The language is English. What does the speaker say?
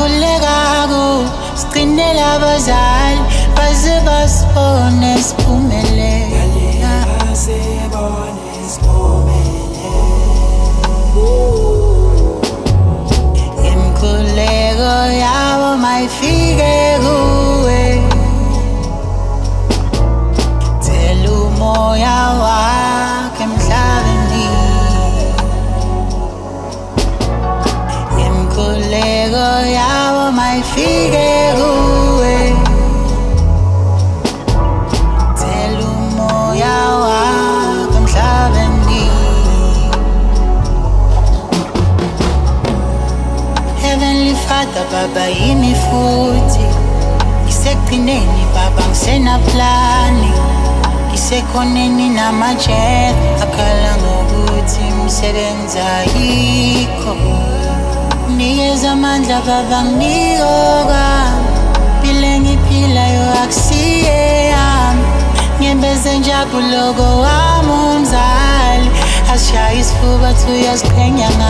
Kulekaku siqinele abazali baze basibone siphumelela. Imkhuleko yabo mayifike kuwe, thela umoya wakhe emhlabeni. Imkhuleko yabo mayifike kuwe, thela umoya wakhe emhlabeni. Heavenly Father, Baba yimi futhi ngisekugcineni Baba ngisenaplani, ngisekhoneni namajet akhala ngokuthi umsebenzi ayikho. Nikeza amandla Baba nginikoka, phile ngiphilayo akusiye yami, ngembeze njabuloko wami umzali, asishaya isifuba thi uyasiqhenya ngami.